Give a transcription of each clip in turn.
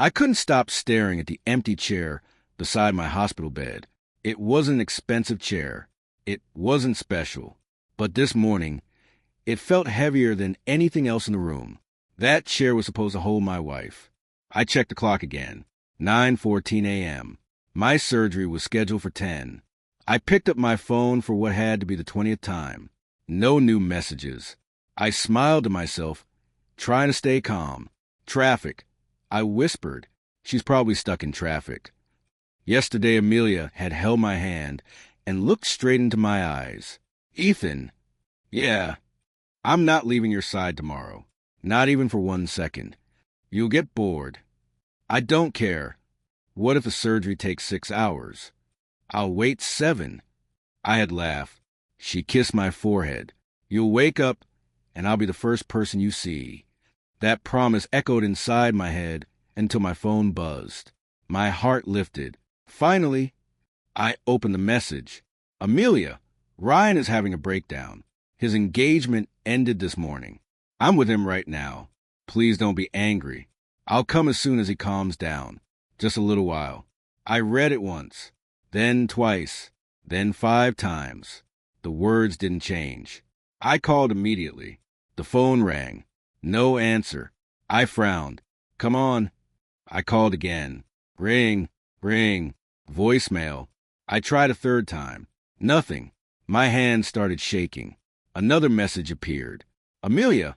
I couldn't stop staring at the empty chair beside my hospital bed. It wasn't an expensive chair. It wasn't special. But this morning, it felt heavier than anything else in the room. That chair was supposed to hold my wife. I checked the clock again. 9:14 a.m. My surgery was scheduled for 10. I picked up my phone for what had to be the 20th time. No new messages. I smiled to myself, trying to stay calm. Traffic. I whispered. She's probably stuck in traffic. Yesterday, Amelia had held my hand and looked straight into my eyes. Ethan. Yeah. I'm not leaving your side tomorrow. Not even for 1 second. You'll get bored. I don't care. What if the surgery takes 6 hours? I'll wait 7. I had laughed. She kissed my forehead. You'll wake up, and I'll be the first person you see. That promise echoed inside my head until my phone buzzed. My heart lifted. Finally, I opened the message. Amelia, Ryan is having a breakdown. His engagement ended this morning. I'm with him right now. Please don't be angry. I'll come as soon as he calms down. Just a little while. I read it once, then twice, then 5 times. The words didn't change. I called immediately. The phone rang. No answer. I frowned. Come on. I called again. Ring, ring, voicemail. I tried a 3rd time. Nothing. My hand started shaking. Another message appeared. Amelia,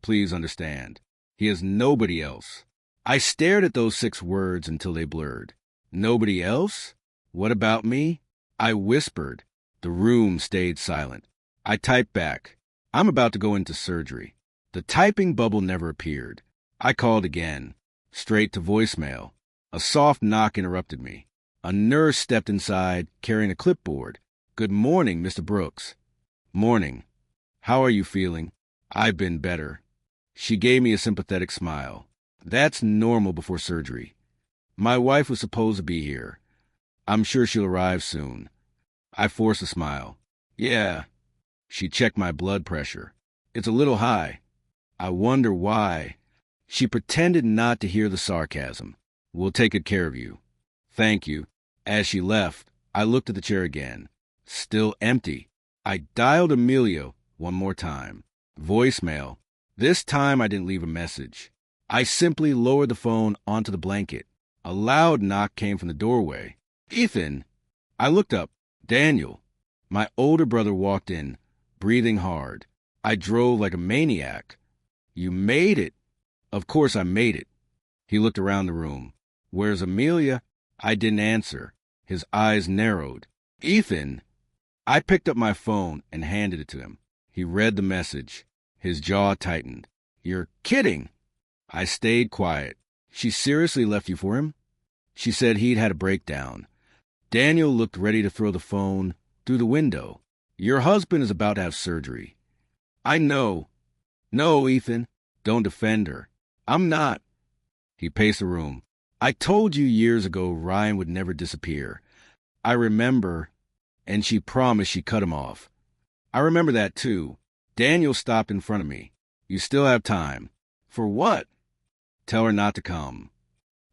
please understand. He has nobody else. I stared at those 6 words until they blurred. Nobody else? What about me? I whispered. The room stayed silent. I typed back. I'm about to go into surgery. The typing bubble never appeared. I called again. Straight to voicemail. A soft knock interrupted me. A nurse stepped inside, carrying a clipboard. Good morning, Mr. Brooks. Morning. How are you feeling? I've been better. She gave me a sympathetic smile. That's normal before surgery. My wife was supposed to be here. I'm sure she'll arrive soon. I forced a smile. Yeah. She checked my blood pressure. It's a little high. I wonder why. She pretended not to hear the sarcasm. We'll take good care of you. Thank you. As she left, I looked at the chair again. Still empty. I dialed Amelia one more time. Voicemail. This time I didn't leave a message. I simply lowered the phone onto the blanket. A loud knock came from the doorway. Ethan. I looked up. Daniel. My older brother walked in, breathing hard. I drove like a maniac. You made it. Of course I made it. He looked around the room. Where's Amelia? I didn't answer. His eyes narrowed. Ethan. I picked up my phone and handed it to him. He read the message. His jaw tightened. You're kidding. I stayed quiet. She seriously left you for him? She said he'd had a breakdown. Daniel looked ready to throw the phone through the window. Your husband is about to have surgery. I know. No, Ethan. Don't defend her. I'm not. He paced the room. I told you years ago Ryan would never disappear. I remember, and she promised she'd cut him off. I remember that too. Daniel stopped in front of me. You still have time. For what? Tell her not to come.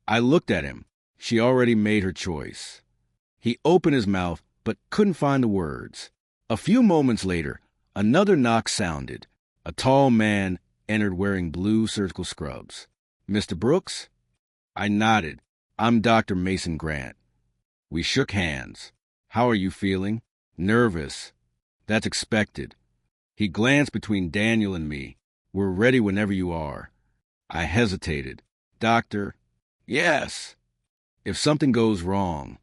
I looked at him. She already made her choice. He opened his mouth, but couldn't find the words. A few moments later, another knock sounded. A tall man entered wearing blue surgical scrubs. Mr. Brooks? I nodded. I'm Dr. Mason Grant. We shook hands. How are you feeling? Nervous. That's expected. He glanced between Daniel and me. We're ready whenever you are. I hesitated. Doctor? Yes. If something goes wrong.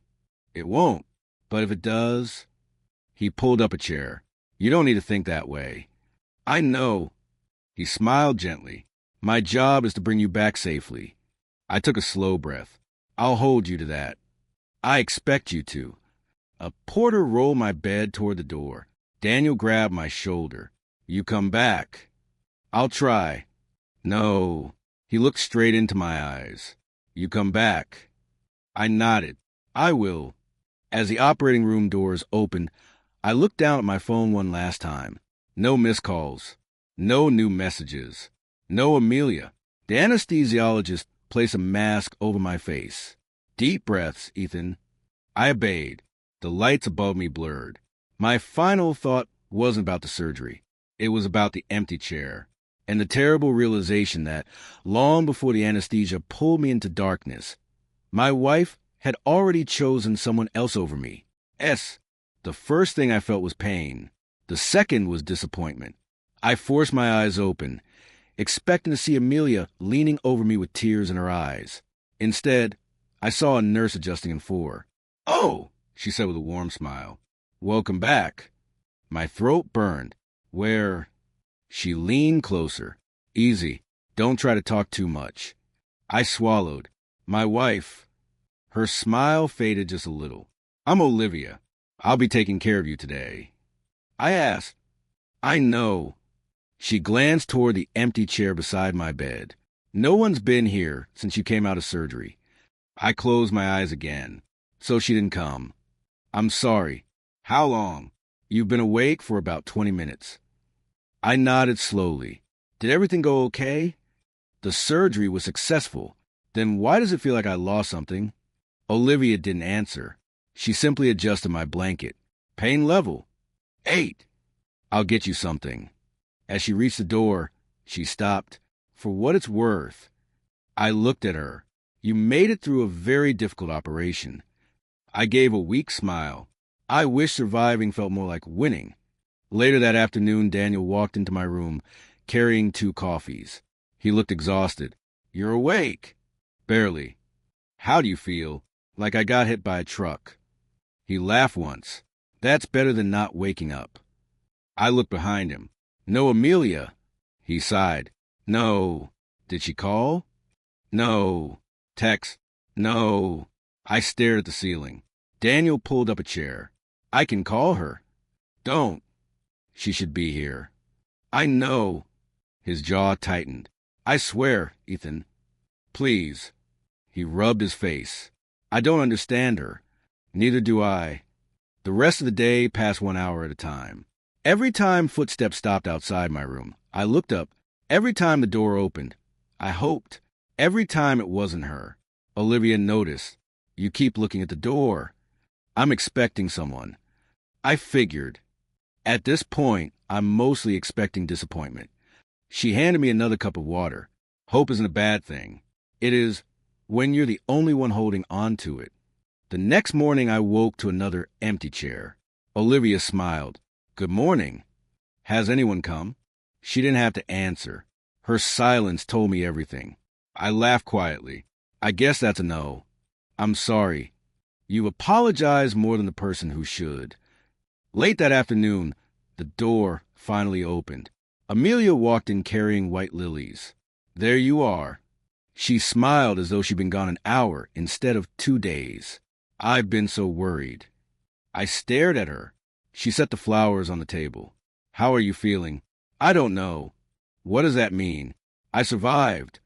It won't. But if it does? He pulled up a chair. You don't need to think that way. I know. He smiled gently. My job is to bring you back safely. I took a slow breath. I'll hold you to that. I expect you to. A porter rolled my bed toward the door. Daniel grabbed my shoulder. You come back. I'll try. No. He looked straight into my eyes. You come back. I nodded. I will. As the operating room doors opened, I looked down at my phone one last time. No missed calls. No new messages. No Amelia. The anesthesiologist place a mask over my face. Deep breaths, Ethan. I obeyed. The lights above me blurred. My final thought wasn't about the surgery. It was about the empty chair and the terrible realization that, long before the anesthesia pulled me into darkness, my wife had already chosen someone else over me. The first thing I felt was pain. The second was disappointment. I forced my eyes open, expecting to see Amelia leaning over me with tears in her eyes. Instead, I saw a nurse adjusting in 4. "Oh," she said with a warm smile. "Welcome back." My throat burned. "Where?" She leaned closer. "Easy. Don't try to talk too much." I swallowed. "My wife." Her smile faded just a little. "I'm Olivia. I'll be taking care of you today." I asked. "I know." She glanced toward the empty chair beside my bed. "No one's been here since you came out of surgery." I closed my eyes again. "So she didn't come." "I'm sorry." "How long?" "You've been awake for about 20 minutes." I nodded slowly. "Did everything go okay?" "The surgery was successful." "Then why does it feel like I lost something?" Olivia didn't answer. She simply adjusted my blanket. "Pain level." 8. "I'll get you something." As she reached the door, she stopped. "For what it's worth." I looked at her. "You made it through a very difficult operation." I gave a weak smile. I wish surviving felt more like winning. Later that afternoon, Daniel walked into my room, carrying 2 coffees. He looked exhausted. "You're awake." "Barely." "How do you feel?" "Like I got hit by a truck." He laughed once. "That's better than not waking up." I looked behind him. "No Amelia." He sighed. "No." "Did she call?" "No." "Text?" "No." I stared at the ceiling. Daniel pulled up a chair. "I can call her." "Don't." "She should be here." "I know." His jaw tightened. "I swear, Ethan." "Please." He rubbed his face. "I don't understand her." "Neither do I." The rest of the day passed 1 hour at a time. Every time footsteps stopped outside my room, I looked up. Every time the door opened, I hoped. Every time it wasn't her. Olivia noticed. "You keep looking at the door." "I'm expecting someone." I figured. At this point, I'm mostly expecting disappointment. She handed me another cup of water. Hope isn't a bad thing. It is when you're the only one holding on to it. The next morning, I woke to another empty chair. Olivia smiled. "Good morning." "Has anyone come?" She didn't have to answer. Her silence told me everything. I laughed quietly. "I guess that's a no." "I'm sorry." "You apologize more than the person who should." Late that afternoon, the door finally opened. Amelia walked in carrying white lilies. "There you are." She smiled as though she'd been gone an hour instead of 2 days. I've been so worried. I stared at her. She set the flowers on the table. "How are you feeling?" "I don't know." "What does that mean?" "I survived."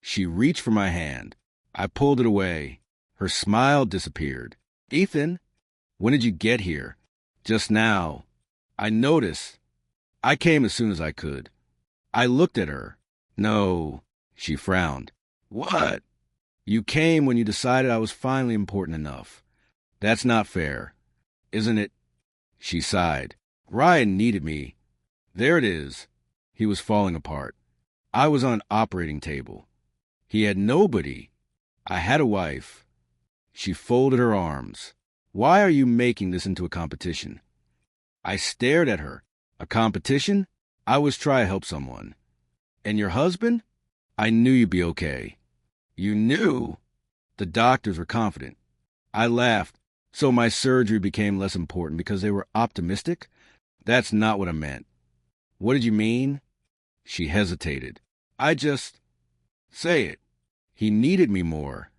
She reached for my hand. I pulled it away. Her smile disappeared. "Ethan, when did you get here?" "Just now." I noticed. "I came as soon as I could." I looked at her. "No." She frowned. "What?" "You came when you decided I was finally important enough." "That's not fair." "Isn't it?" She sighed. "Ryan needed me." There it is. He was falling apart. I was on an operating table. He had nobody. I had a wife. She folded her arms. "Why are you making this into a competition?" I stared at her. "A competition? I was trying to help someone." "And your husband?" "I knew you'd be okay." "You knew?" The doctors were confident. I laughed. "So my surgery became less important because they were optimistic?" "That's not what I meant." "What did you mean?" She hesitated. "I just..." "Say it." "He needed me more."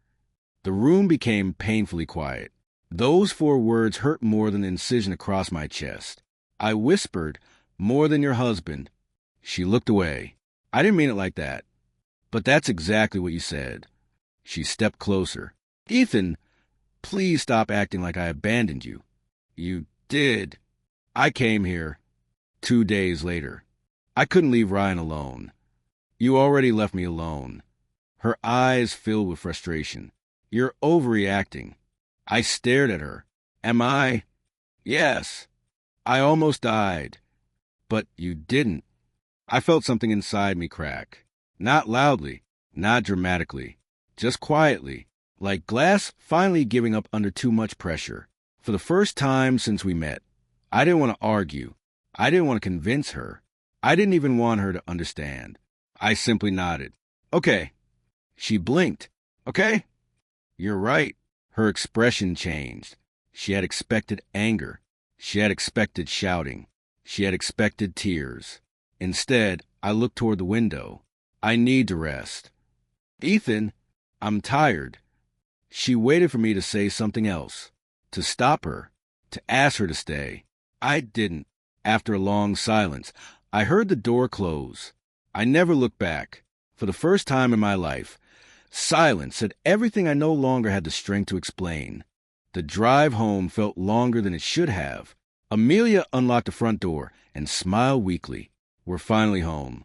The room became painfully quiet. Those 4 words hurt more than the incision across my chest. I whispered, "More than your husband." She looked away. "I didn't mean it like that." "But that's exactly what you said." She stepped closer. "Ethan, please stop acting like I abandoned you." "You did." "I came here 2 days later. I couldn't leave Ryan alone." "You already left me alone." her eyes filled with frustration. "You're overreacting." I stared at her. "Am I?" "Yes. I almost died." "But you didn't." I felt something inside me crack. Not loudly, not dramatically, just quietly, like glass finally giving up under too much pressure. For the first time since we met, I didn't want to argue. I didn't want to convince her. I didn't even want her to understand. I simply nodded. "Okay." She blinked. "Okay." "You're right." Her expression changed. She had expected anger. She had expected shouting. She had expected tears. Instead, I looked toward the window. "I need to rest." "Ethan, I'm tired." She waited for me to say something else, to stop her, to ask her to stay. I didn't. After a long silence, I heard the door close. I never looked back. For the first time in my life, silence said everything I no longer had the strength to explain. The drive home felt longer than it should have. Amelia unlocked the front door and smiled weakly. "We're finally home."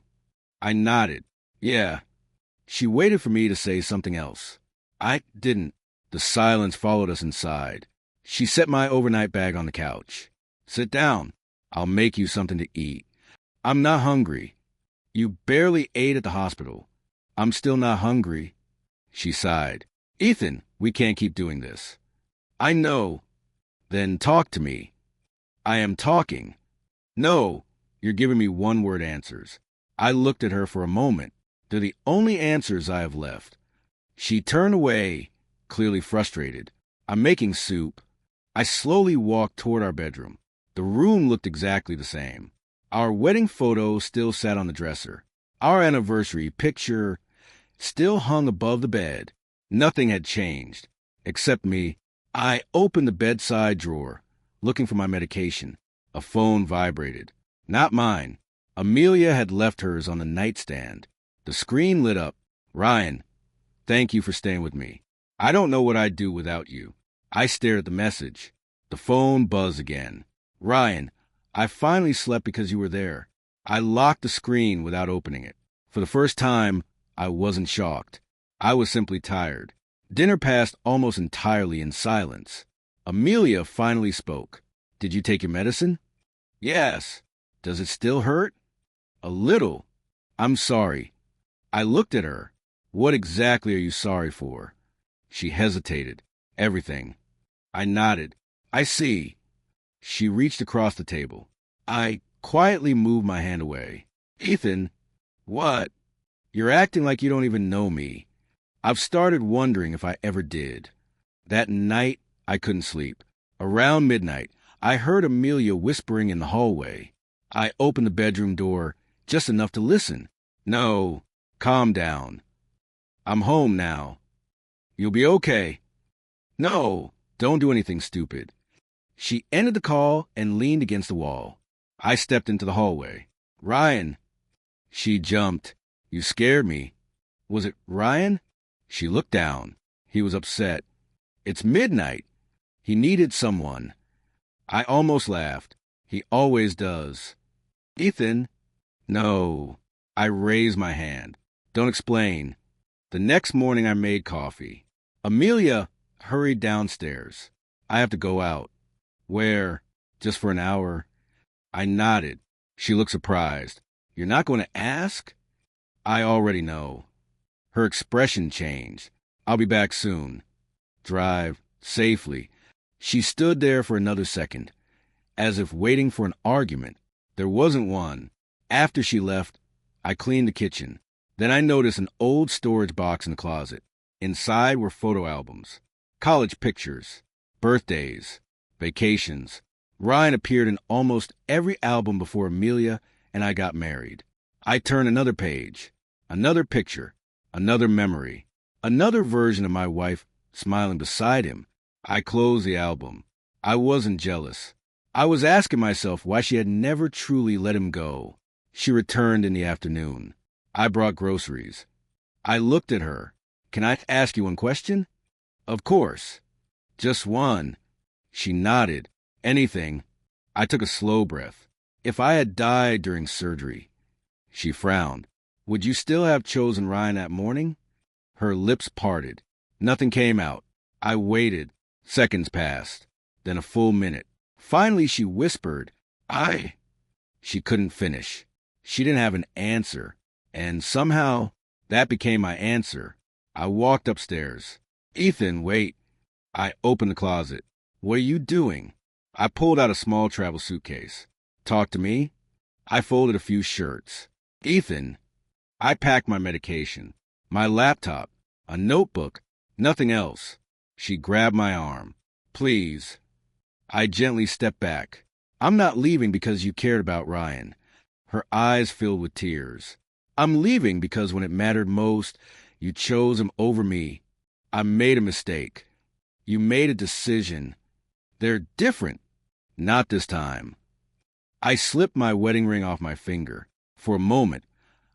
I nodded. "Yeah." She waited for me to say something else. I didn't. The silence followed us inside. She set my overnight bag on the couch. "Sit down. I'll make you something to eat." "I'm not hungry." "You barely ate at the hospital." "I'm still not hungry." She sighed. "Ethan, we can't keep doing this." "I know." "Then talk to me." "I am talking." "No, you're giving me one-word answers." I looked at her for a moment. They're the only answers I have left. She turned away, clearly frustrated. "I'm making soup." I slowly walked toward our bedroom. The room looked exactly the same. Our wedding photo still sat on the dresser. Our anniversary picture still hung above the bed. Nothing had changed, except me. I opened the bedside drawer, looking for my medication. A phone vibrated. Not mine. Amelia had left hers on the nightstand. The screen lit up. "Ryan, thank you for staying with me. I don't know what I'd do without you." I stared at the message. The phone buzzed again. "Ryan, I finally slept because you were there." I locked the screen without opening it. For the first time, I wasn't shocked. I was simply tired. Dinner passed almost entirely in silence. Amelia finally spoke. "Did you take your medicine?" "Yes." "Does it still hurt?" "A little." "I'm sorry." I looked at her. "What exactly are you sorry for?" She hesitated. "Everything." I nodded. "I see." She reached across the table. I quietly moved my hand away. "Ethan." "What?" "You're acting like you don't even know me." I've started wondering if I ever did. That night, I couldn't sleep. Around midnight, I heard Amelia whispering in the hallway. I opened the bedroom door just enough to listen. "No, calm down. I'm home now. You'll be okay." "No, don't do anything stupid." She ended the call and leaned against the wall. I stepped into the hallway. "Ryan." She jumped. "You scared me." "Was it Ryan?" She looked down. He was upset. "It's midnight." He needed someone. I almost laughed. He always does. "Ethan." "No." I raised my hand. "Don't explain." The next morning I made coffee. Amelia hurried downstairs. "I have to go out." "Where?" "Just for an hour." I nodded. She looked surprised. "You're not going to ask?" "I already know." Her expression changed. "I'll be back soon." "Drive safely." She stood there for another second, as if waiting for an argument. There wasn't one. After she left, I cleaned the kitchen. Then I noticed an old storage box in the closet. Inside were photo albums, college pictures, birthdays, vacations. Ryan appeared in almost every album before Amelia and I got married. I turned another page, another picture, another memory, another version of my wife smiling beside him. I closed the album. I wasn't jealous. I was asking myself why she had never truly let him go. She returned in the afternoon. I brought groceries. I looked at her. "Can I ask you one question?" "Of course." "Just one." She nodded. "Anything." I took a slow breath. "If I had died during surgery." She frowned. "Would you still have chosen Ryan that morning?" Her lips parted. Nothing came out. I waited. Seconds passed. Then a full minute. Finally, she whispered, "I..." She couldn't finish. She didn't have an answer. And somehow, that became my answer. I walked upstairs. "Ethan, wait." I opened the closet. "What are you doing?" I pulled out a small travel suitcase. "Talk to me?" I folded a few shirts. "Ethan." I packed my medication, my laptop, a notebook, nothing else. She grabbed my arm. "Please." I gently stepped back. "I'm not leaving because you cared about Ryan." Her eyes filled with tears. "I'm leaving because when it mattered most, you chose him over me. I made a mistake. You made a decision. They're different. Not this time." I slipped my wedding ring off my finger. For a moment,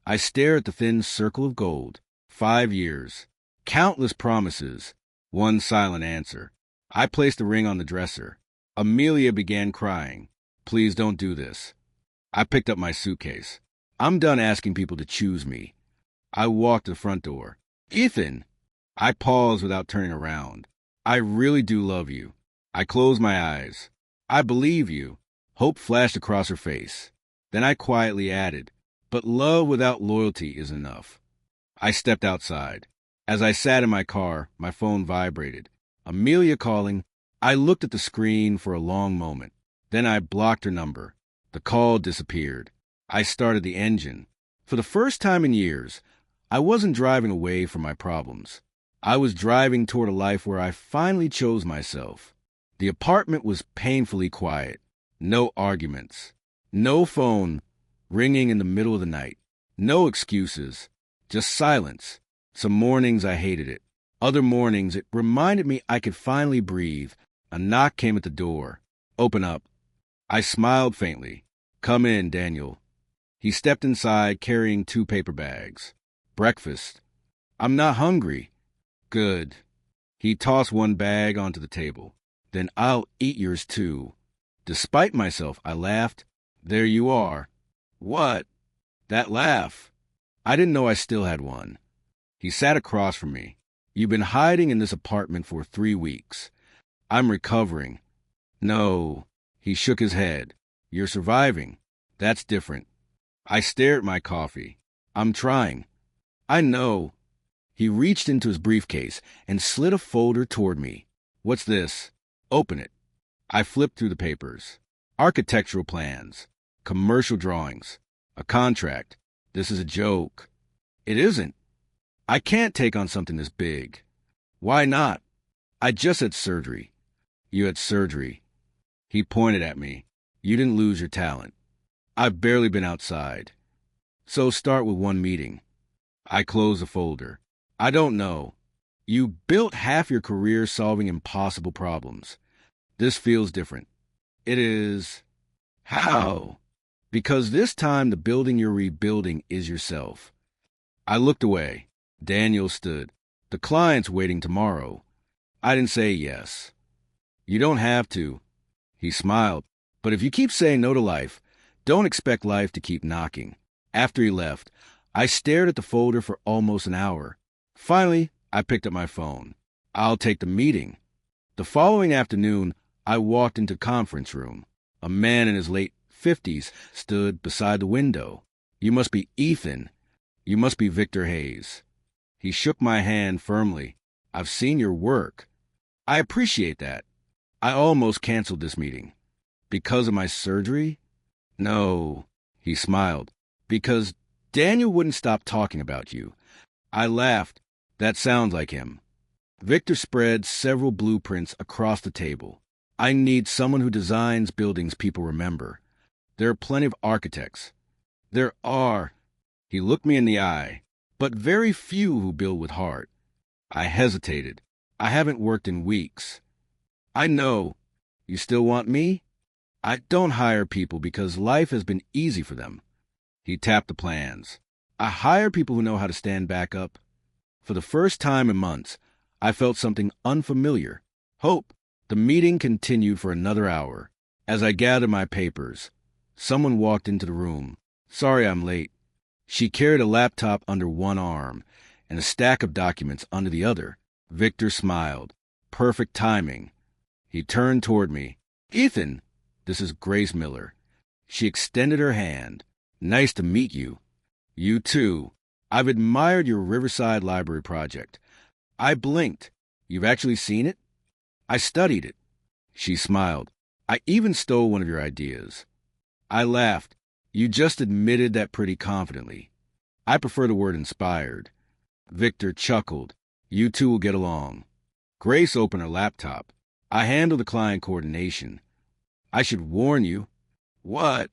I stared at the thin circle of gold. 5 years. Countless promises. One silent answer. I placed the ring on the dresser. Amelia began crying. "Please don't do this." I picked up my suitcase. "I'm done asking people to choose me." I walked to the front door. "Ethan!" I paused without turning around. "I really do love you." I closed my eyes. "I believe you." Hope flashed across her face. Then I quietly added, "But love without loyalty is enough." I stepped outside. As I sat in my car, my phone vibrated. Amelia calling. I looked at the screen for a long moment. Then I blocked her number. The call disappeared. I started the engine. For the first time in years, I wasn't driving away from my problems. I was driving toward a life where I finally chose myself. The apartment was painfully quiet. No arguments. No phone ringing in the middle of the night. No excuses. Just silence. Some mornings I hated it. Other mornings it reminded me I could finally breathe. A knock came at the door. "Open up." I smiled faintly. "Come in, Daniel." He stepped inside carrying 2 paper bags. "Breakfast." "I'm not hungry." "Good." He tossed one bag onto the table. "Then I'll eat yours too." Despite myself, I laughed. "There you are." "What?" "That laugh." I didn't know I still had one. He sat across from me. "You've been hiding in this apartment for 3 weeks. I'm recovering." "No." He shook his head. "You're surviving. That's different." I stared at my coffee. "I'm trying." "I know." He reached into his briefcase and slid a folder toward me. "What's this?" "Open it." I flipped through the papers. Architectural plans. Commercial drawings. A contract. This is a joke. It isn't. I can't take on something this big. "Why not?" "I just had surgery." "You had surgery." He pointed at me. "You didn't lose your talent." "I've barely been outside." "So start with one meeting." I closed the folder. "I don't know. You built half your career solving impossible problems. This feels different." "It is." "How?" "Because this time the building you're rebuilding is yourself." I looked away. Daniel stood. "The client's waiting tomorrow." I didn't say yes. "You don't have to." He smiled. "But if you keep saying no to life, don't expect life to keep knocking." After he left, I stared at the folder for almost an hour. Finally, I picked up my phone. "I'll take the meeting." The following afternoon, I walked into the conference room. A man in his late 50s stood beside the window. "You must be Ethan. You must be Victor Hayes." He shook my hand firmly. "I've seen your work." "I appreciate that." I almost canceled this meeting. "Because of my surgery?" "No." He smiled. "Because Daniel wouldn't stop talking about you." I laughed. That sounds like him. Victor spread several blueprints across the table. "I need someone who designs buildings people remember. There are plenty of architects." "There are." He looked me in the eye. "But very few who build with heart." I hesitated. "I haven't worked in weeks." "I know. You still want me?" "I don't hire people because life has been easy for them." He tapped the plans. "I hire people who know how to stand back up." For the first time in months, I felt something unfamiliar. Hope. The meeting continued for another hour. As I gathered my papers, someone walked into the room. "Sorry I'm late." She carried a laptop under one arm, and a stack of documents under the other. Victor smiled. Perfect timing. He turned toward me. Ethan, this is Grace Miller. She extended her hand. Nice to meet you. You too. I've admired your Riverside Library project. I blinked. You've actually seen it? I studied it. She smiled. I even stole one of your ideas. I laughed. You just admitted that pretty confidently. I prefer the word inspired. Victor chuckled. You two will get along. Grace opened her laptop. I handle the client coordination. I should warn you. What?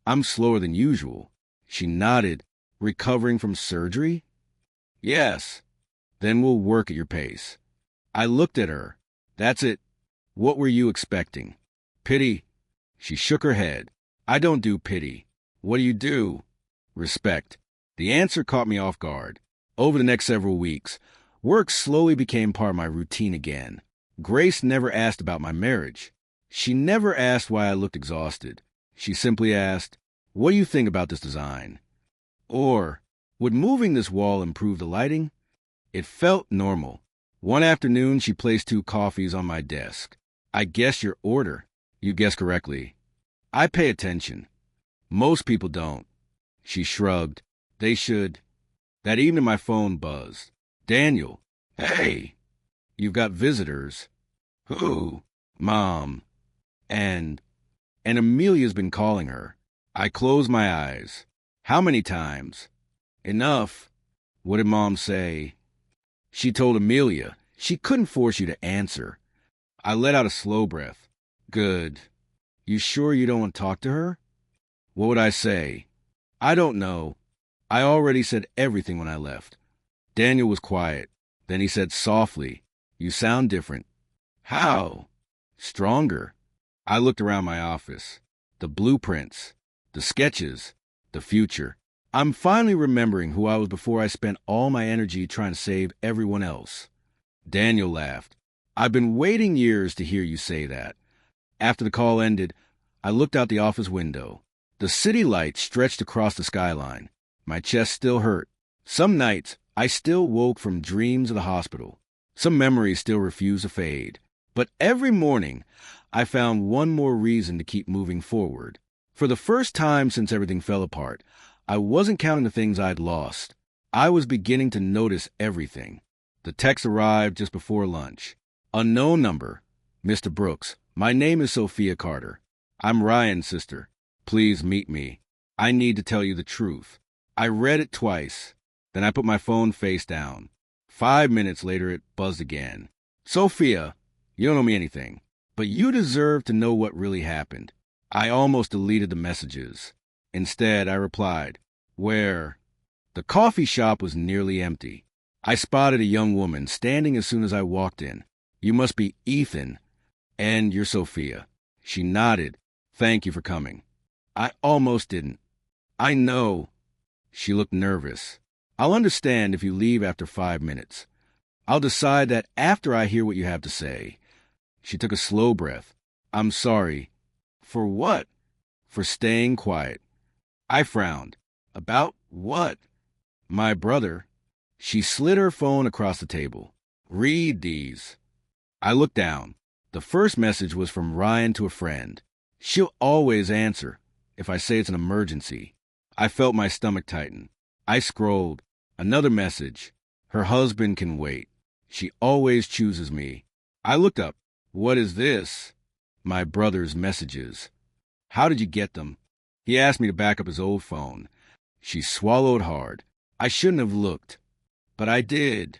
I'm slower than usual. She nodded. Recovering from surgery? Yes. Then we'll work at your pace. I looked at her. That's it. What were you expecting? Pity. She shook her head. I don't do pity. What do you do? Respect. The answer caught me off guard. Over the next several weeks, work slowly became part of my routine again. Grace never asked about my marriage. She never asked why I looked exhausted. She simply asked, what do you think about this design? Or, would moving this wall improve the lighting? It felt normal. One afternoon, she placed 2 coffees on my desk. I guessed your order. You guessed correctly. I pay attention. Most people don't. She shrugged. They should. That evening, my phone buzzed. Daniel. Hey. You've got visitors. Who? Mom. And Amelia's been calling her. I closed my eyes. How many times? Enough. What did Mom say? She told Amelia. She couldn't force you to answer. I let out a slow breath. Good. You sure you don't want to talk to her? What would I say? I don't know. I already said everything when I left. Daniel was quiet. Then he said softly, you sound different. How? Stronger. I looked around my office. The blueprints, the sketches, the future. I'm finally remembering who I was before I spent all my energy trying to save everyone else. Daniel laughed. I've been waiting years to hear you say that. After the call ended, I looked out the office window. The city lights stretched across the skyline. My chest still hurt. Some nights, I still woke from dreams of the hospital. Some memories still refused to fade. But every morning, I found one more reason to keep moving forward. For the first time since everything fell apart, I wasn't counting the things I'd lost. I was beginning to notice everything. The text arrived just before lunch. Unknown number. Mr. Brooks, my name is Sophia Carter. I'm Ryan's sister. Please meet me. I need to tell you the truth. I read it twice. Then I put my phone face down. 5 minutes later, it buzzed again. Sophia, you don't owe me anything, but you deserve to know what really happened. I almost deleted the messages. Instead, I replied, where? The coffee shop was nearly empty. I spotted a young woman standing as soon as I walked in. You must be Ethan, and you're Sophia. She nodded. Thank you for coming. I almost didn't. I know. She looked nervous. I'll understand if you leave after 5 minutes. I'll decide that after I hear what you have to say. She took a slow breath. I'm sorry. For what? For staying quiet. I frowned. About what? My brother. She slid her phone across the table. Read these. I looked down. The first message was from Ryan to a friend. She'll always answer if I say it's an emergency. I felt my stomach tighten. I scrolled. Another message. Her husband can wait. She always chooses me. I looked up. What is this? My brother's messages. How did you get them? He asked me to back up his old phone. She swallowed hard. I shouldn't have looked, but I did.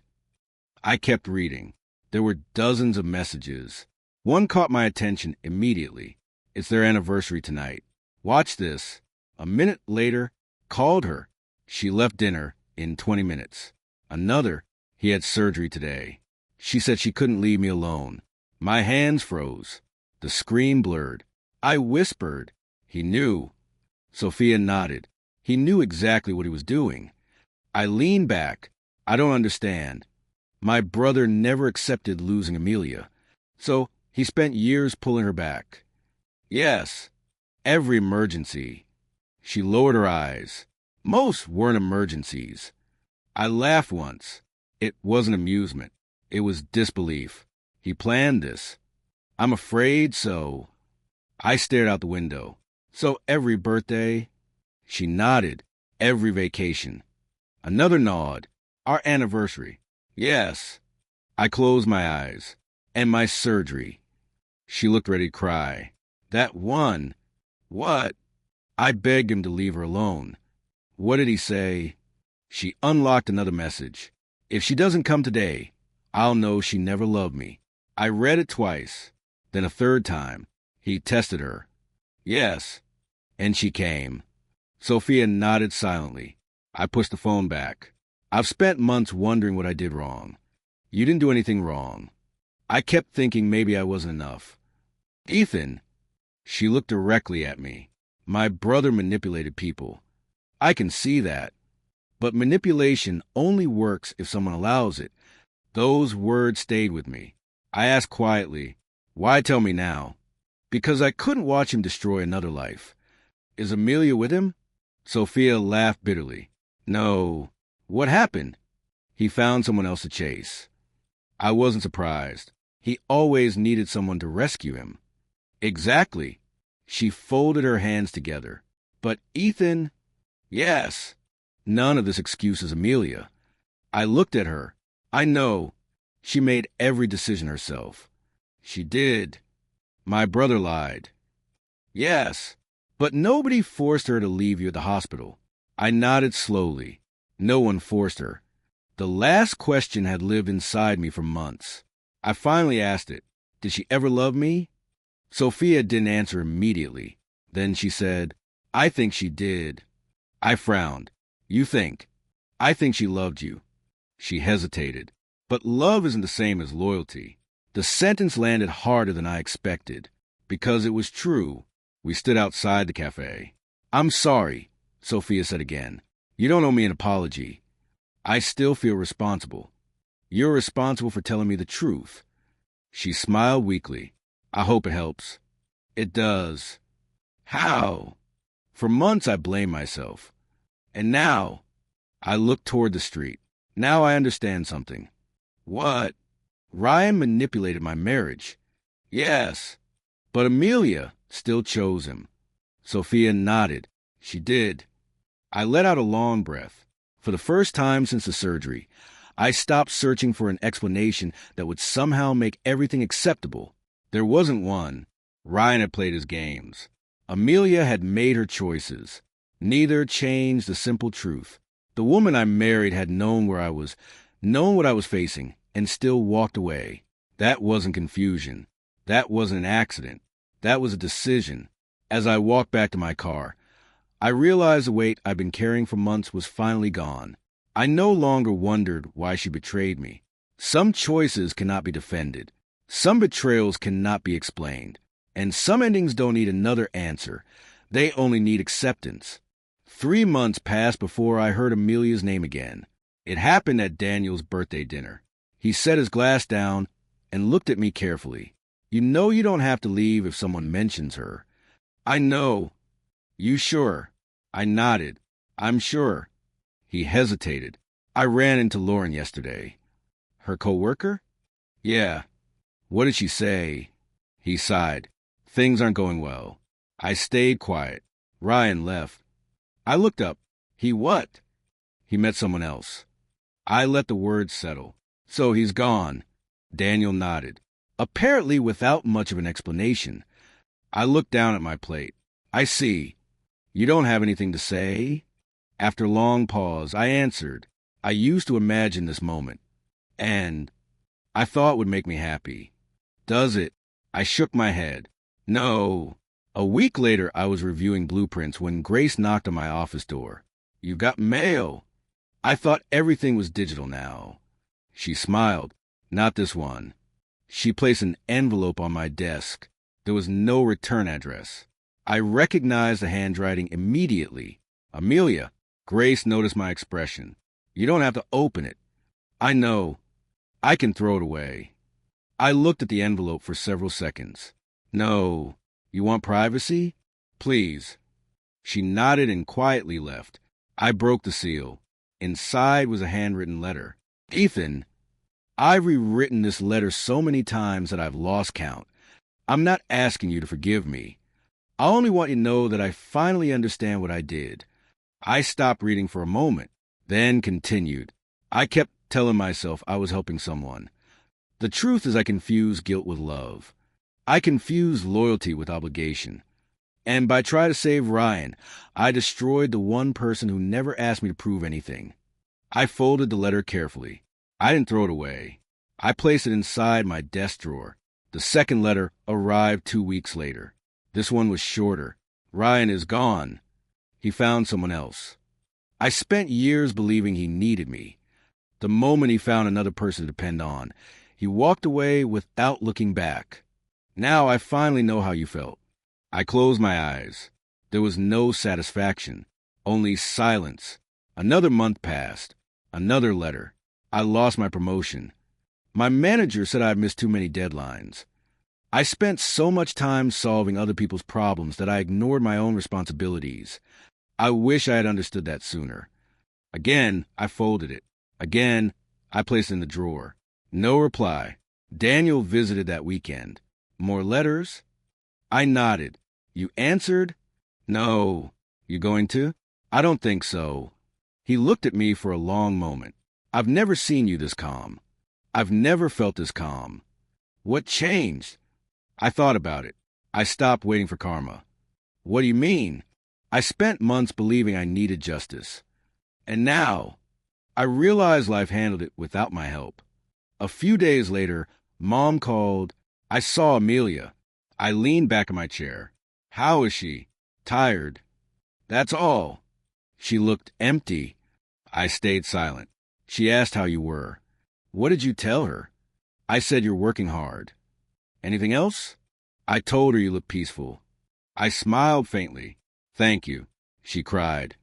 I kept reading. There were dozens of messages. One caught my attention immediately. It's their anniversary tonight. Watch this. A minute later, called her. She left dinner in 20 minutes. Another, he had surgery today. She said she couldn't leave me alone. My hands froze. The screen blurred. I whispered. He knew. Sophia nodded. He knew exactly what he was doing. I leaned back. I don't understand. My brother never accepted losing Amelia, so he spent years pulling her back. Yes, every emergency. She lowered her eyes. Most weren't emergencies. I laughed once. It wasn't amusement. It was disbelief. He planned this. I'm afraid so. I stared out the window. So every birthday? She nodded. Every vacation. Another nod. Our anniversary. Yes. I closed my eyes. And my surgery. She looked ready to cry. That one. What? I begged him to leave her alone. What did he say? She unlocked another message. If she doesn't come today, I'll know she never loved me. I read it twice. Then a third time. He tested her. Yes. And she came. Sophia nodded silently. I pushed the phone back. I've spent months wondering what I did wrong. You didn't do anything wrong. I kept thinking maybe I wasn't enough. Ethan. She looked directly at me. My brother manipulated people. I can see that. But manipulation only works if someone allows it. Those words stayed with me. I asked quietly, why tell me now? Because I couldn't watch him destroy another life. Is Amelia with him? Sophia laughed bitterly. No. What happened? He found someone else to chase. I wasn't surprised. He always needed someone to rescue him. Exactly. She folded her hands together. But Ethan... Yes. None of this excuses Amelia. I looked at her. I know. She made every decision herself. She did. My brother lied. Yes. But nobody forced her to leave you at the hospital. I nodded slowly. No one forced her. The last question had lived inside me for months. I finally asked it. Did she ever love me? Sophia didn't answer immediately. Then she said, I think she did. I frowned. You think? I think she loved you. She hesitated. But love isn't the same as loyalty. The sentence landed harder than I expected. Because it was true. We stood outside the cafe. I'm sorry, Sophia said again. You don't owe me an apology. I still feel responsible. You're responsible for telling me the truth. She smiled weakly. I hope it helps. It does. How? For months I blamed myself. And now, I looked toward the street. Now I understand something. What? Ryan manipulated my marriage. Yes. But Amelia still chose him. Sophia nodded. She did. I let out a long breath. For the first time since the surgery, I stopped searching for an explanation that would somehow make everything acceptable. There wasn't one. Ryan had played his games. Amelia had made her choices. Neither changed the simple truth. The woman I married had known what I was facing, and still walked away. That wasn't confusion. That wasn't an accident. That was a decision. As I walked back to my car, I realized the weight I'd been carrying for months was finally gone. I no longer wondered why she betrayed me. Some choices cannot be defended. Some betrayals cannot be explained. And some endings don't need another answer. They only need acceptance. 3 months passed before I heard Amelia's name again. It happened at Daniel's birthday dinner. He set his glass down and looked at me carefully. You know you don't have to leave if someone mentions her. I know. You sure? I nodded. I'm sure. He hesitated. I ran into Lauren yesterday. Her co-worker? Yeah. What did she say? He sighed. Things aren't going well. I stayed quiet. Ryan left. I looked up. He what? He met someone else. I let the words settle. So he's gone. Daniel nodded. Apparently without much of an explanation. I looked down at my plate. I see. You don't have anything to say? After a long pause, I answered. I used to imagine this moment. And I thought it would make me happy. Does it? I shook my head. No. A week later, I was reviewing blueprints when Grace knocked on my office door. You've got mail. I thought everything was digital now. She smiled. Not this one. She placed an envelope on my desk. There was no return address. I recognized the handwriting immediately. Amelia. Grace noticed my expression. You don't have to open it. I know. I can throw it away. I looked at the envelope for several seconds. No. You want privacy? Please. She nodded and quietly left. I broke the seal. Inside was a handwritten letter. Ethan, I've rewritten this letter so many times that I've lost count. I'm not asking you to forgive me. I only want you to know that I finally understand what I did. I stopped reading for a moment, then continued. I kept telling myself I was helping someone. The truth is I confused guilt with love. I confused loyalty with obligation. And by trying to save Ryan, I destroyed the one person who never asked me to prove anything. I folded the letter carefully. I didn't throw it away. I placed it inside my desk drawer. The second letter arrived 2 weeks later. This one was shorter. Ryan is gone. He found someone else. I spent years believing he needed me. The moment he found another person to depend on, he walked away without looking back. Now I finally know how you felt. I closed my eyes. There was no satisfaction, only silence. Another month passed. Another letter. I lost my promotion. My manager said I missed too many deadlines. I spent so much time solving other people's problems that I ignored my own responsibilities. I wish I had understood that sooner. Again, I folded it. Again, I placed it in the drawer. No reply. Daniel visited that weekend. More letters? I nodded. You answered? No. You going to? I don't think so. He looked at me for a long moment. I've never seen you this calm. I've never felt this calm. What changed? I thought about it. I stopped waiting for karma. What do you mean? I spent months believing I needed justice. And now, I realized life handled it without my help. A few days later, Mom called. I saw Amelia. I leaned back in my chair. How is she? Tired. That's all. She looked empty. I stayed silent. She asked how you were. What did you tell her? I said you're working hard. Anything else? I told her you looked peaceful. I smiled faintly. Thank you, she cried.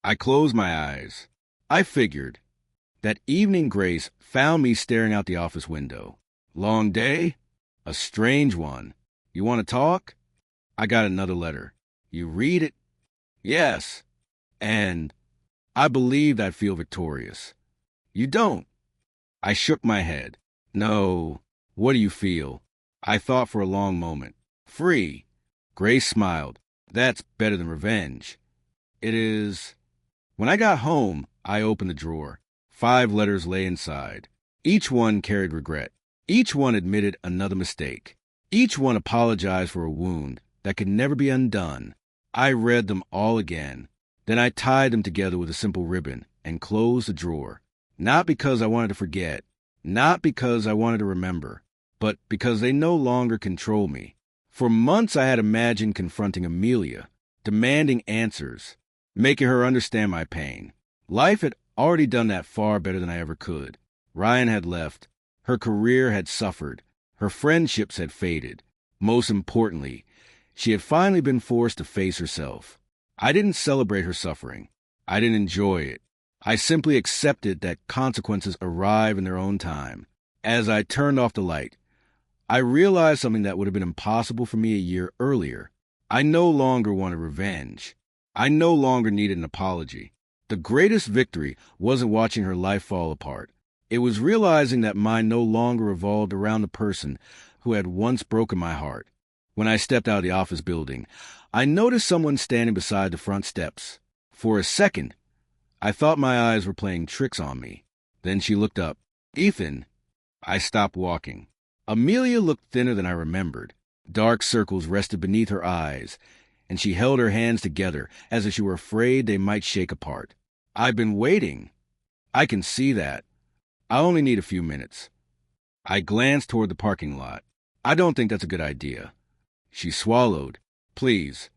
I closed my eyes. I figured. That evening Grace found me staring out the office window. Long day? A strange one. You want to talk? I got another letter. You read it? Yes. And I believed I'd feel victorious. You don't. I shook my head. No. What do you feel? I thought for a long moment. Free. Grace smiled. That's better than revenge. It is. When I got home, I opened the drawer. 5 letters lay inside. Each one carried regret. Each one admitted another mistake. Each one apologized for a wound that could never be undone. I read them all again. Then I tied them together with a simple ribbon and closed the drawer. Not because I wanted to forget, not because I wanted to remember, but because they no longer control me. For months I had imagined confronting Amelia, demanding answers, making her understand my pain. Life had already done that far better than I ever could. Ryan had left. Her career had suffered. Her friendships had faded. Most importantly, she had finally been forced to face herself. I didn't celebrate her suffering. I didn't enjoy it. I simply accepted that consequences arrive in their own time. As I turned off the light, I realized something that would have been impossible for me a year earlier. I no longer wanted revenge. I no longer needed an apology. The greatest victory wasn't watching her life fall apart. It was realizing that mine no longer revolved around the person who had once broken my heart. When I stepped out of the office building, I noticed someone standing beside the front steps. For a second, I thought my eyes were playing tricks on me. Then she looked up. Ethan. I stopped walking. Amelia looked thinner than I remembered. Dark circles rested beneath her eyes, and she held her hands together as if she were afraid they might shake apart. I've been waiting. I can see that. I only need a few minutes. I glanced toward the parking lot. I don't think that's a good idea. She swallowed. Please.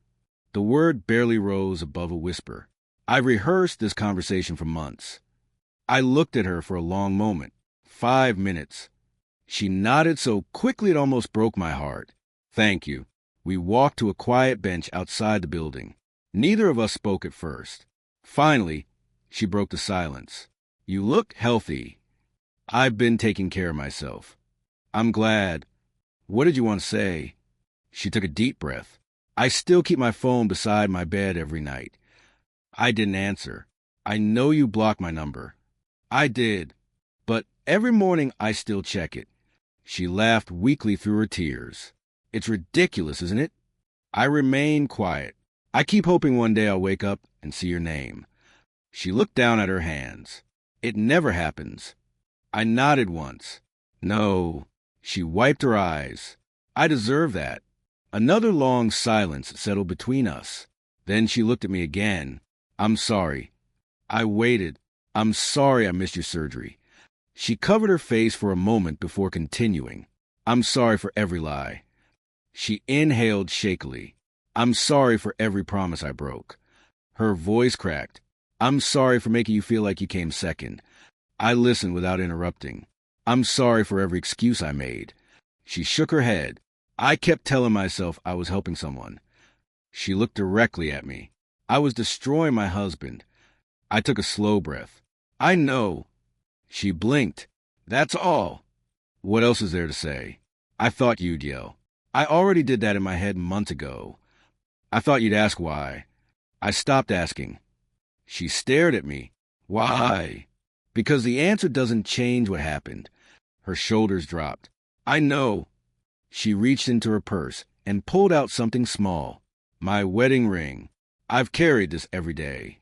The word barely rose above a whisper. I rehearsed this conversation for months. I looked at her for a long moment. 5 minutes. She nodded so quickly it almost broke my heart. Thank you. We walked to a quiet bench outside the building. Neither of us spoke at first. Finally, she broke the silence. You look healthy. I've been taking care of myself. I'm glad. What did you want to say? She took a deep breath. I still keep my phone beside my bed every night. I didn't answer. I know you blocked my number. I did. But every morning I still check it. She laughed weakly through her tears. It's ridiculous, isn't it? I remain quiet. I keep hoping one day I'll wake up and see your name. She looked down at her hands. It never happens. I nodded once. No. She wiped her eyes. I deserve that. Another long silence settled between us. Then she looked at me again. I'm sorry. I waited. I'm sorry I missed your surgery. She covered her face for a moment before continuing. I'm sorry for every lie. She inhaled shakily. I'm sorry for every promise I broke. Her voice cracked. I'm sorry for making you feel like you came second. I listened without interrupting. I'm sorry for every excuse I made. She shook her head. I kept telling myself I was helping someone. She looked directly at me. I was destroying my husband. I took a slow breath. I know. She blinked. That's all. What else is there to say? I thought you'd yell. I already did that in my head months ago. I thought you'd ask why. I stopped asking. She stared at me. Why? Because the answer doesn't change what happened. Her shoulders dropped. I know. She reached into her purse and pulled out something small. My wedding ring. I've carried this every day.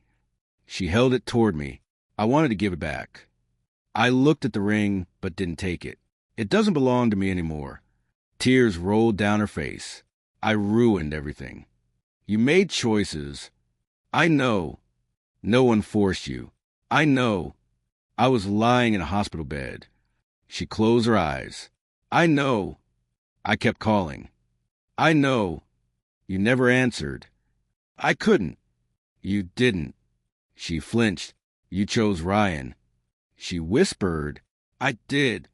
She held it toward me. I wanted to give it back. I looked at the ring, but didn't take it. It doesn't belong to me anymore. Tears rolled down her face. I ruined everything. You made choices. I know. No one forced you. I know. I was lying in a hospital bed. She closed her eyes. I know. I kept calling. I know. You never answered. I couldn't. You didn't. She flinched. You chose Ryan. She whispered. I did.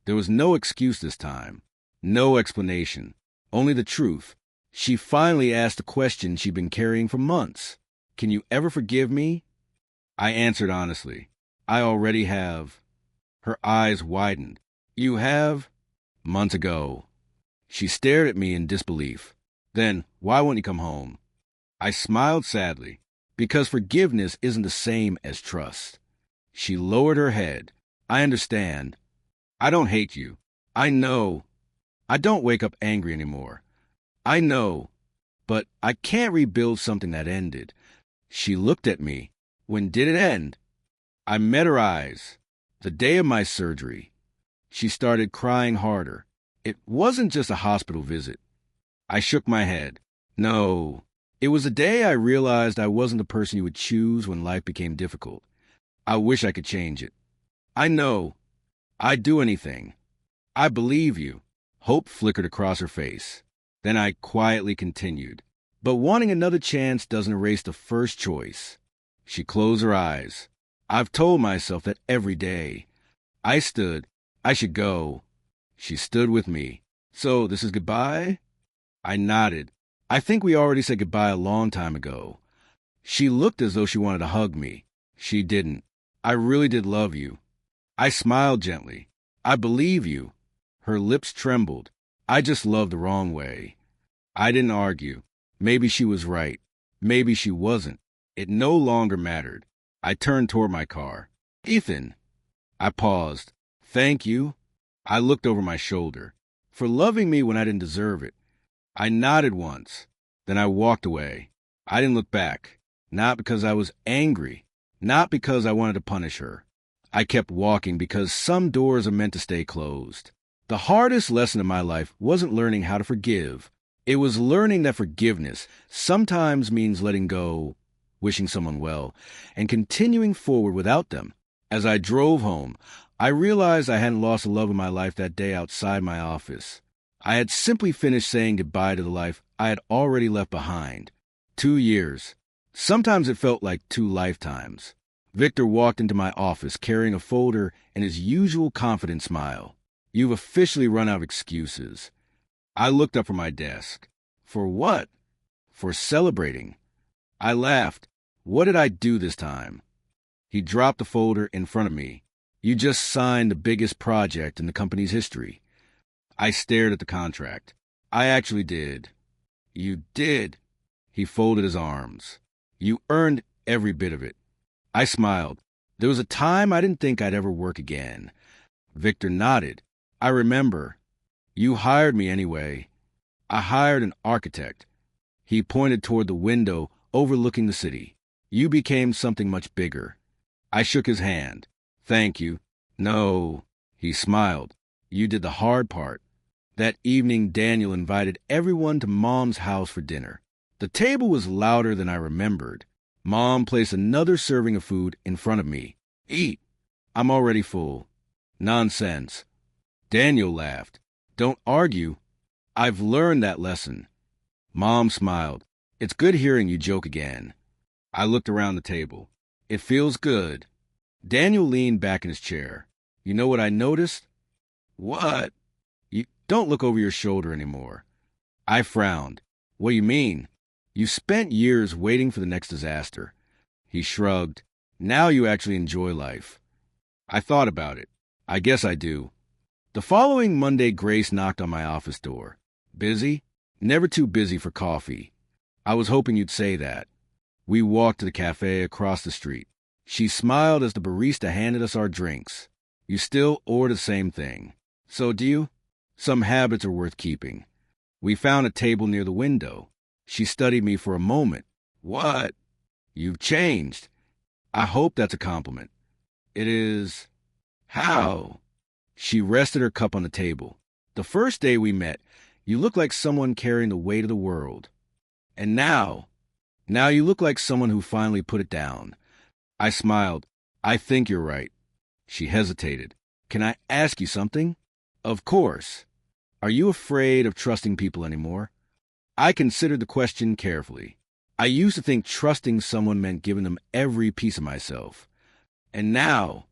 There was no excuse this time. No explanation. Only the truth. She finally asked a question she'd been carrying for months. Can you ever forgive me? I answered honestly. I already have. Her eyes widened. You have? Months ago. She stared at me in disbelief. Then, why won't you come home? I smiled sadly. Because forgiveness isn't the same as trust. She lowered her head. I understand. I don't hate you. I know. I don't wake up angry anymore. I know. But I can't rebuild something that ended. She looked at me. When did it end? I met her eyes. The day of my surgery. She started crying harder. It wasn't just a hospital visit. I shook my head. No. It was the day I realized I wasn't the person you would choose when life became difficult. I wish I could change it. I know. I'd do anything. I believe you. Hope flickered across her face. Then I quietly continued. But wanting another chance doesn't erase the first choice. She closed her eyes. I've told myself that every day. I stood. I should go. She stood with me. So this is goodbye? I nodded. I think we already said goodbye a long time ago. She looked as though she wanted to hug me. She didn't. I really did love you. I smiled gently. I believe you. Her lips trembled. I just loved the wrong way. I didn't argue. Maybe she was right. Maybe she wasn't. It no longer mattered. I turned toward my car. Ethan. I paused. Thank you. I looked over my shoulder. For loving me when I didn't deserve it. I nodded once. Then I walked away. I didn't look back. Not because I was angry. Not because I wanted to punish her. I kept walking because some doors are meant to stay closed. The hardest lesson of my life wasn't learning how to forgive. It was learning that forgiveness sometimes means letting go, wishing someone well, and continuing forward without them. As I drove home, I realized I hadn't lost the love of my life that day outside my office. I had simply finished saying goodbye to the life I had already left behind. 2 years. Sometimes it felt like 2 lifetimes. Victor walked into my office carrying a folder and his usual confident smile. You've officially run out of excuses. I looked up from my desk. For what? For celebrating. I laughed. What did I do this time? He dropped the folder in front of me. You just signed the biggest project in the company's history. I stared at the contract. I actually did. You did. He folded his arms. You earned every bit of it. I smiled. There was a time I didn't think I'd ever work again. Victor nodded. I remember. You hired me anyway. I hired an architect. He pointed toward the window overlooking the city. You became something much bigger. I shook his hand. Thank you. No, he smiled. You did the hard part. That evening, Daniel invited everyone to Mom's house for dinner. The table was louder than I remembered. Mom placed another serving of food in front of me. Eat. I'm already full. Nonsense. Daniel laughed. Don't argue. I've learned that lesson. Mom smiled. It's good hearing you joke again. I looked around the table. It feels good. Daniel leaned back in his chair. You know what I noticed? What? You don't look over your shoulder anymore. I frowned. What do you mean? You spent years waiting for the next disaster. He shrugged. Now you actually enjoy life. I thought about it. I guess I do. The following Monday, Grace knocked on my office door. Busy? Never too busy for coffee. I was hoping you'd say that. We walked to the cafe across the street. She smiled as the barista handed us our drinks. You still order the same thing. So do you? Some habits are worth keeping. We found a table near the window. She studied me for a moment. What? You've changed. I hope that's a compliment. It is. How? She rested her cup on the table. The first day we met, you looked like someone carrying the weight of the world. And now you look like someone who finally put it down. I smiled. I think you're right. She hesitated. Can I ask you something? Of course. Are you afraid of trusting people anymore? I considered the question carefully. I used to think trusting someone meant giving them every piece of myself. And now,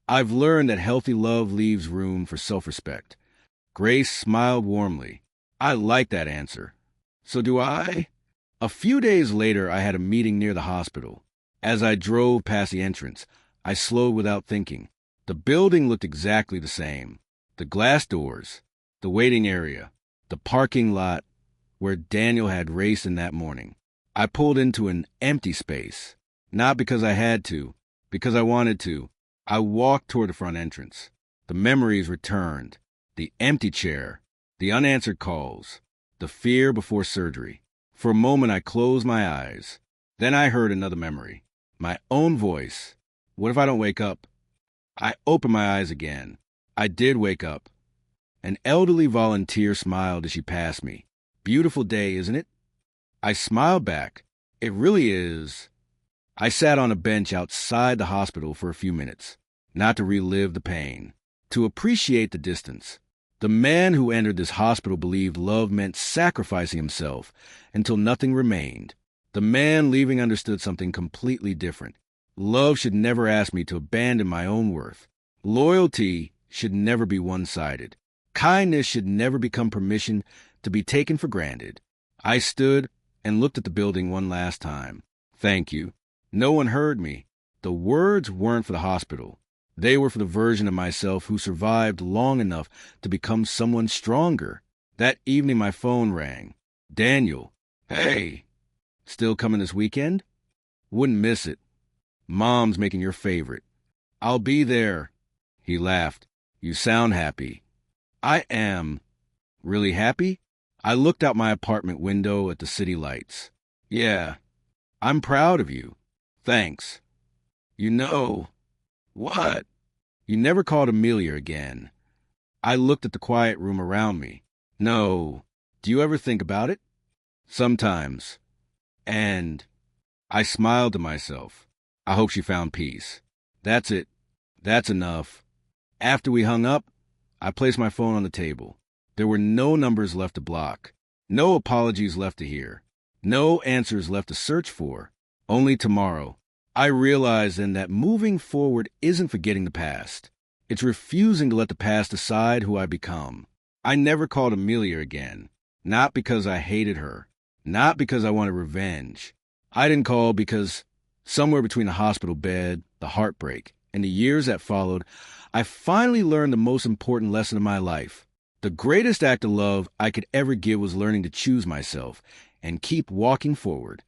I've learned that healthy love leaves room for self-respect. Grace smiled warmly. I like that answer. So do I? A few days later, I had a meeting near the hospital. As I drove past the entrance, I slowed without thinking. The building looked exactly the same. The glass doors, the waiting area, the parking lot where Daniel had raced in that morning. I pulled into an empty space, not because I had to, because I wanted to. I walked toward the front entrance. The memories returned. The empty chair, the unanswered calls, the fear before surgery. For a moment, I closed my eyes. Then I heard another memory. My own voice. What if I don't wake up? I opened my eyes again. I did wake up. An elderly volunteer smiled as she passed me. Beautiful day, isn't it? I smiled back. It really is. I sat on a bench outside the hospital for a few minutes, not to relive the pain, to appreciate the distance. The man who entered this hospital believed love meant sacrificing himself until nothing remained. The man leaving understood something completely different. Love should never ask me to abandon my own worth. Loyalty should never be one-sided. Kindness should never become permission to be taken for granted. I stood and looked at the building one last time. Thank you. No one heard me. The words weren't for the hospital. They were for the version of myself who survived long enough to become someone stronger. That evening my phone rang. Daniel. Hey. Still coming this weekend? Wouldn't miss it. Mom's making your favorite. I'll be there. He laughed. You sound happy. I am. Really happy? I looked out my apartment window at the city lights. Yeah. I'm proud of you. Thanks. You know. What? You never called Amelia again. I looked at the quiet room around me. No. Do you ever think about it? Sometimes. And I smiled to myself. I hope she found peace. That's it. That's enough. After we hung up, I placed my phone on the table. There were no numbers left to block. No apologies left to hear. No answers left to search for. Only tomorrow. I realized then that moving forward isn't forgetting the past. It's refusing to let the past decide who I become. I never called Amelia again. Not because I hated her. Not because I wanted revenge. I didn't call because somewhere between the hospital bed, the heartbreak, and the years that followed, I finally learned the most important lesson of my life. The greatest act of love I could ever give was learning to choose myself and keep walking forward.